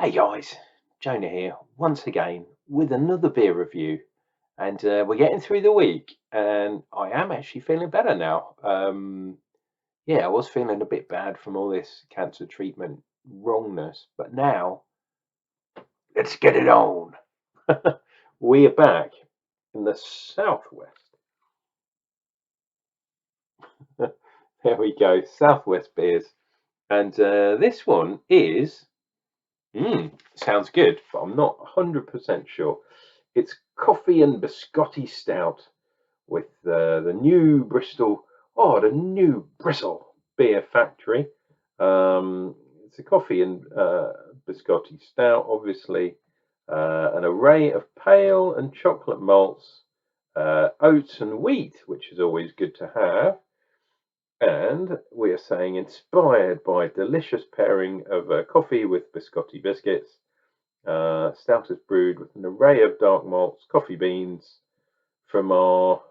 Hey guys, Jonah here once again with another beer review, and we're getting through the week, and I am actually feeling better now. Yeah, I was feeling a bit bad from all this cancer treatment wrongness, but now let's get it on. We are back in the southwest. There we go, southwest beers, and this one is sounds good, but I'm not 100% sure. It's coffee and biscotti stout with the new the new Bristol beer factory. It's a coffee and biscotti stout, obviously. An array of pale and chocolate malts, oats and wheat, which is always good to have. And we are saying inspired by delicious pairing of coffee with biscotti biscuits. Stout is brewed with an array of dark malts, coffee beans from our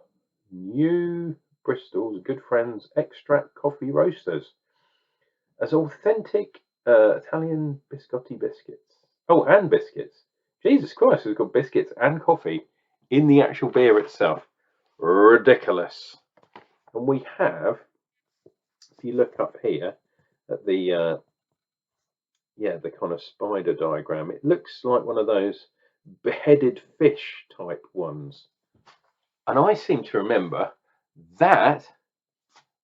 new Bristol's good friends Extract Coffee Roasters, as authentic Italian biscotti biscuits. Oh, and biscuits. Jesus Christ, we've got biscuits and coffee in the actual beer itself. Ridiculous. And we have, if you look up here at the the kind of spider diagram, it looks like one of those beheaded fish type ones. And I seem to remember that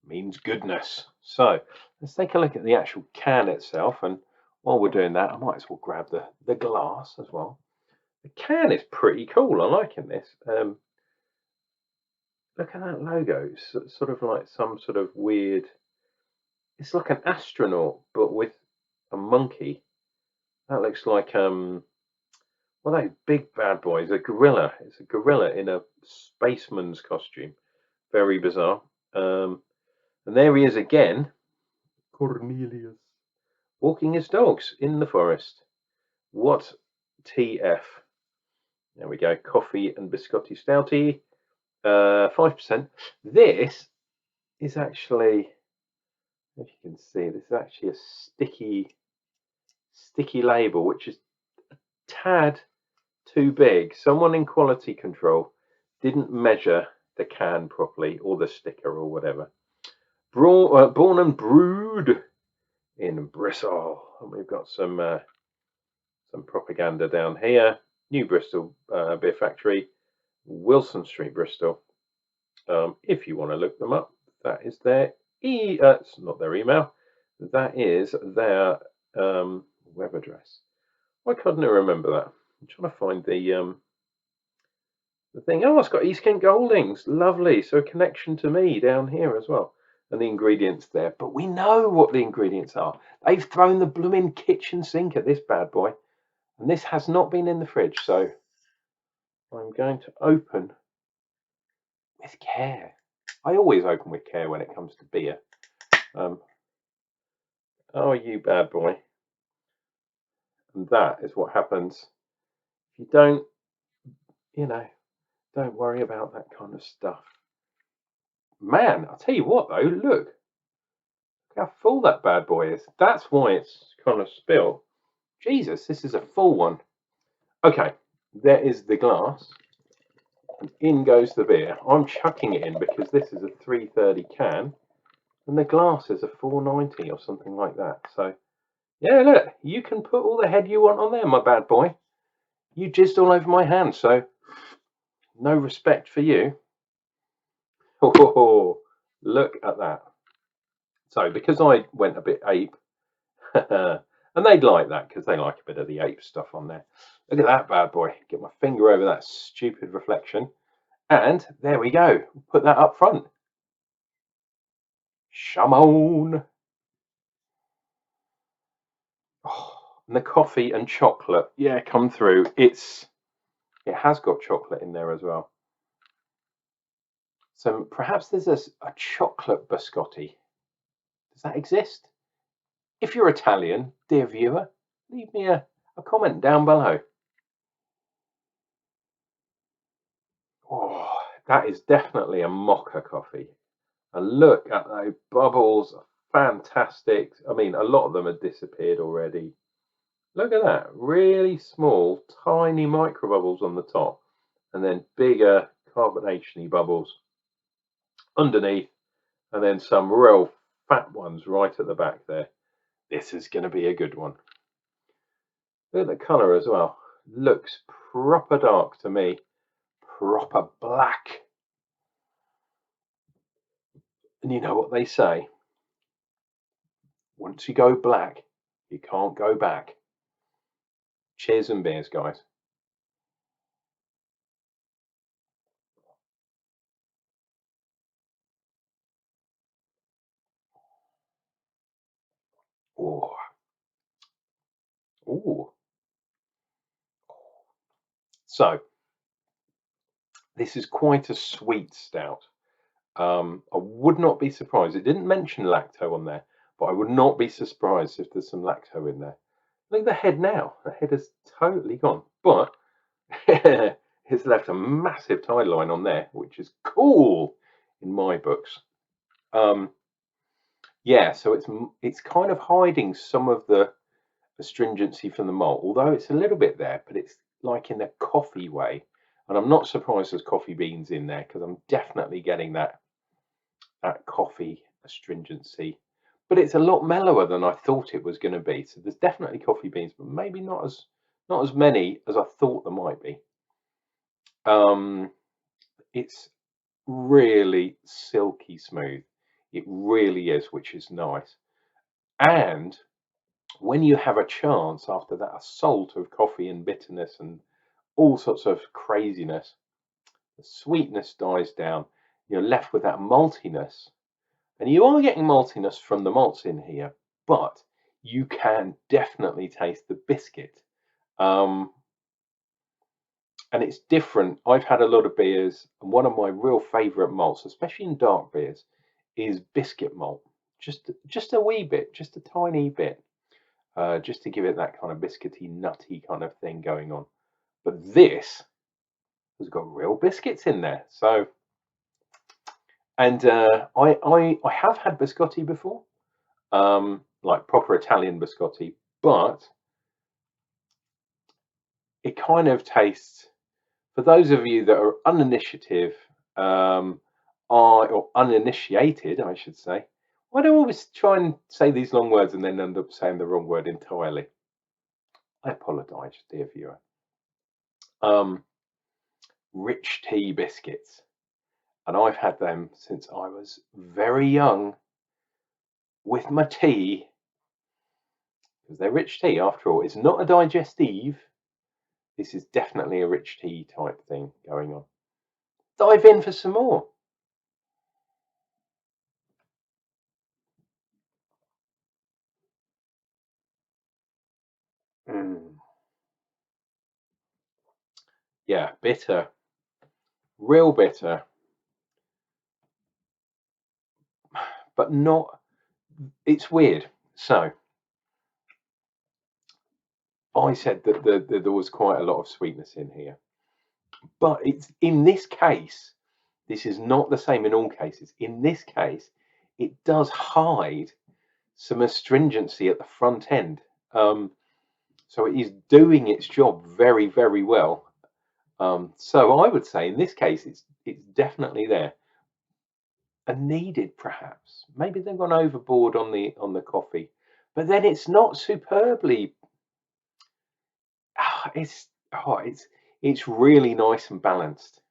means goodness. So let's take a look at the actual can itself. And while we're doing that, I might as well grab the glass as well. The can is pretty cool. I'm liking this. Look at that logo. It's sort of like some sort of weird. It's like an astronaut, but with a monkey. That looks like well, those big bad boys. A gorilla. It's a gorilla in a spaceman's costume. Very bizarre. And there he is again, Cornelius, walking his dogs in the forest. What TF? There we go. Coffee and biscotti stouty, 5%. This is actually, if you can see, this is actually a sticky label, which is a tad too big. Someone in quality control didn't measure the can properly, or the sticker, or whatever. Born and brewed in Bristol, and we've got some propaganda down here. New Bristol Beer Factory, Wilson Street, Bristol. If you want to look them up, that is their it's not their email. That is their web address. Why couldn't I remember that? I'm trying to find the thing. Oh, it's got East Kent Goldings. Lovely. So a connection to me down here as well. And the ingredients there. But we know what the ingredients are. They've thrown the blooming kitchen sink at this bad boy. And this has not been in the fridge. So I'm going to open with care. I always open with care when it comes to beer. Oh, you bad boy. And that is what happens if you don't, don't worry about that kind of stuff. Man, I'll tell you what though, look how full that bad boy is. That's why it's kind of spilled. Jesus, this is a full one. Okay, there is the glass. And in goes the beer. I'm chucking it in because this is a 330 can. And the glass is a 490 or something like that. So, yeah, look, you can put all the head you want on there, my bad boy. You jizzed all over my hand, so no respect for you. Oh, look at that. So, because I went a bit ape, and they'd like that because they like a bit of the ape stuff on there. Look at that bad boy. Get my finger over that stupid reflection. And there we go. Put that up front. Shamon. Oh, and the coffee and chocolate, yeah, come through. It has got chocolate in there as well. So perhaps there's a chocolate biscotti. Does that exist? If you're Italian, dear viewer, leave me a comment down below. Oh, that is definitely a mocha coffee. And look at those bubbles. Fantastic. I mean, a lot of them have disappeared already. Look at that, really small, tiny micro bubbles on the top, and then bigger carbonation bubbles underneath, and then some real fat ones right at the back there. This is going to be a good one. Look at the colour as well. Looks proper dark to me. Proper black. And you know what they say? Once you go black, you can't go back. Cheers and beers, guys. Oh, ooh. So this is quite a sweet stout. I would not be surprised. It didn't mention lacto on there, but I would not be surprised if there's some lacto in there. Look at the head now. The head is totally gone, but it's left a massive tide line on there, which is cool in my books. Yeah, so it's kind of hiding some of the astringency from the malt, although it's a little bit there, but it's like in a coffee way. And I'm not surprised there's coffee beans in there because I'm definitely getting that coffee astringency. But it's a lot mellower than I thought it was going to be. So there's definitely coffee beans, but maybe not as many as I thought there might be. It's really silky smooth. It really is, which is nice. And when you have a chance after that assault of coffee and bitterness and all sorts of craziness, the sweetness dies down. You're left with that maltiness. And you are getting maltiness from the malts in here, but you can definitely taste the biscuit. And it's different. I've had a lot of beers, and one of my real favourite malts, especially in dark beers, is biscuit malt. Just a wee bit, just a tiny bit, just to give it that kind of biscuity, nutty kind of thing going on. But this has got real biscuits in there. So, and I have had biscotti before, like proper Italian biscotti, but it kind of tastes, for those of you that are uninitiative, or uninitiated, I should say. Why do I always try and say these long words and then end up saying the wrong word entirely? I apologise, dear viewer. Rich tea biscuits, and I've had them since I was very young with my tea, because they're rich tea after all. It's not a digestive. This is definitely a rich tea type thing going on. Dive in for some more. Yeah, bitter, real bitter, but not. It's weird. So I said that there was quite a lot of sweetness in here, but it's in this case. This is not the same in all cases. In this case, it does hide some astringency at the front end. So it is doing its job very, very well. So I would say in this case, it's definitely there and needed, perhaps. Maybe they've gone overboard on the coffee, but then it's not superbly. It's really nice and balanced.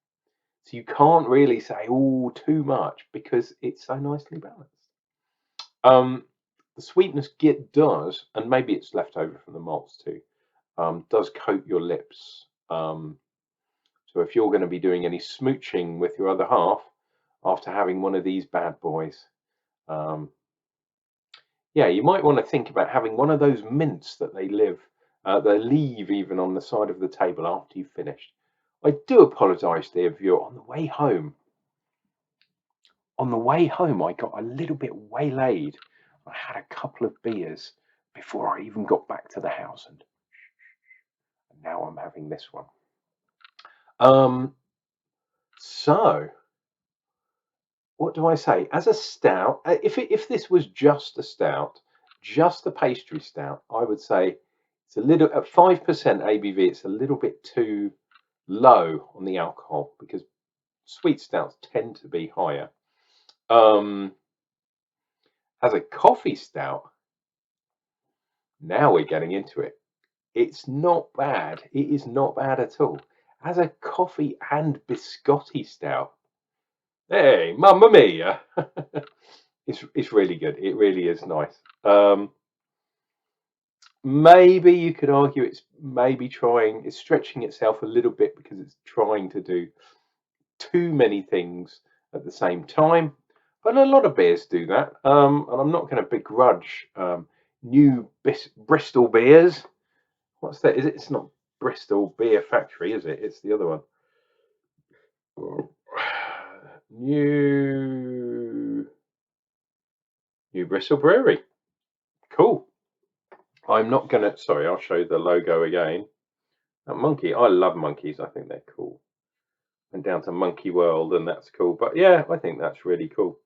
So you can't really say too much because it's so nicely balanced. The sweetness does, and maybe it's left over from the malts too, does coat your lips. So if you're going to be doing any smooching with your other half after having one of these bad boys, yeah, you might want to think about having one of those mints that they leave even on the side of the table after you've finished. I do apologise, dear viewer. On the way home, I got a little bit waylaid. I had a couple of beers before I even got back to the house, and now I'm having this one. So what do I say? As a stout, if this was just a stout, just a pastry stout, I would say It's a little at 5% ABV. It's a little bit too low on the alcohol because sweet stouts tend to be higher. As a coffee stout, now we're getting into it. It's not bad. It is not bad at all. As a coffee and biscotti stout, hey, mamma mia! It's really good. It really is nice. Maybe you could argue it's stretching itself a little bit because it's trying to do too many things at the same time. But a lot of beers do that, and I'm not going to begrudge new Bristol beers. What's that? It's not Bristol Beer Factory, is it? It's the other one. New Bristol Brewery. Cool. I'm not gonna. Sorry, I'll show you the logo again. That monkey. I love monkeys. I think they're cool. Went down to Monkey World, and that's cool. But yeah, I think that's really cool.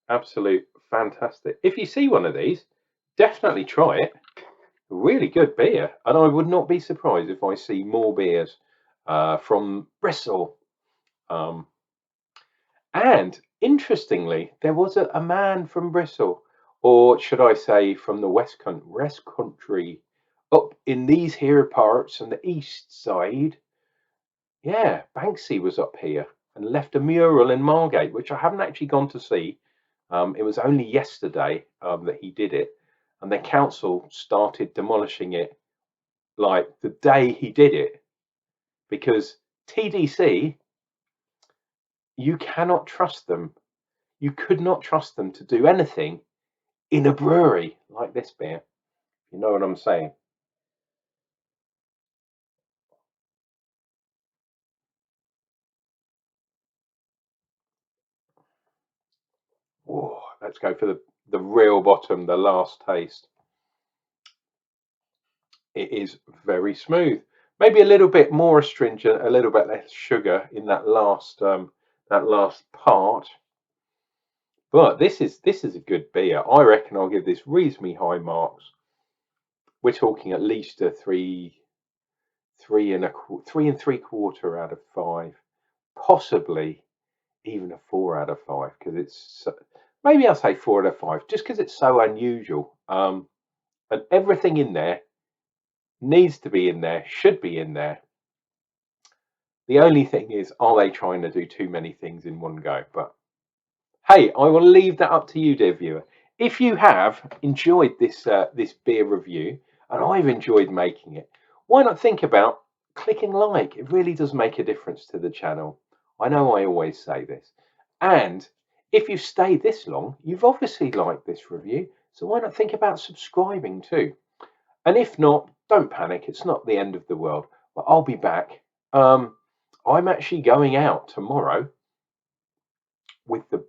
Absolute fantastic. If you see one of these, definitely try it. Really good beer, and I would not be surprised if I see more beers from Bristol. And interestingly, there was a man from Bristol, or should I say from the West Country, up in these here parts on the east side. Yeah, Banksy was up here and left a mural in Margate, which I haven't actually gone to see. It was only yesterday that he did it, and the council started demolishing it like the day he did it, because TDC, you cannot trust them. You could not trust them to do anything in a brewery like this beer. You know what I'm saying? Oh, let's go for the real bottom, the last taste. It is very smooth. Maybe a little bit more astringent, a little bit less sugar in that last part. But this is a good beer. I reckon I'll give this reasonably high marks. We're talking at least a three and three quarter out of 5, possibly even a 4 out of 5, because it's maybe I'll say 4 out of 5 just because it's so unusual. And everything in there needs to be in there, should be in there. The only thing is, are they trying to do too many things in one go? But hey, I will leave that up to you, dear viewer. If you have enjoyed this this beer review, and I've enjoyed making it, why not think about clicking like? It really does make a difference to the channel. I know I always say this. And if you've stayed this long, you've obviously liked this review. So why not think about subscribing too? And if not, don't panic. It's not the end of the world. But I'll be back. I'm actually going out tomorrow with the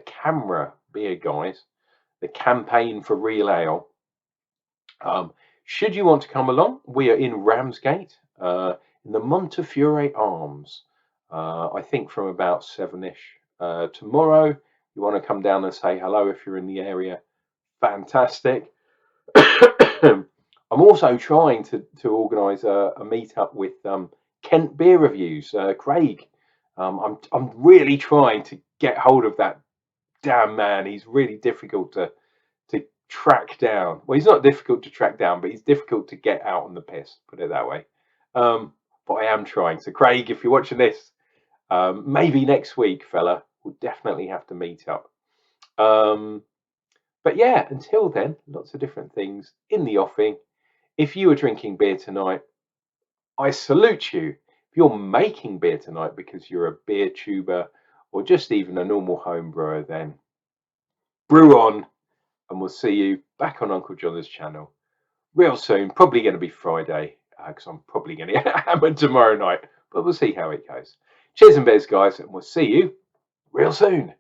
Camera Beer guys, the campaign for Real Ale. Should you want to come along, we are in Ramsgate, in the Montefiore Arms. I think from about 7ish tomorrow. You want to come down and say hello if you're in the area. Fantastic. I'm also trying to organise a meetup with Kent Beer Reviews, Craig. I'm really trying to get hold of that damn man. He's really difficult to track down. Well, he's not difficult to track down, but he's difficult to get out on the piss, put it that way. But I am trying. So Craig, if you're watching this, maybe next week, fella, we'll definitely have to meet up. But yeah, until then, lots of different things in the offing. If you are drinking beer tonight, I salute you. If you're making beer tonight because you're a beer tuber or just even a normal home brewer, then brew on, and we'll see you back on Unclejona's channel real soon. Probably going to be Friday, because I'm probably going to get hammered tomorrow night, but we'll see how it goes. Cheers and beers, guys, and we'll see you real soon.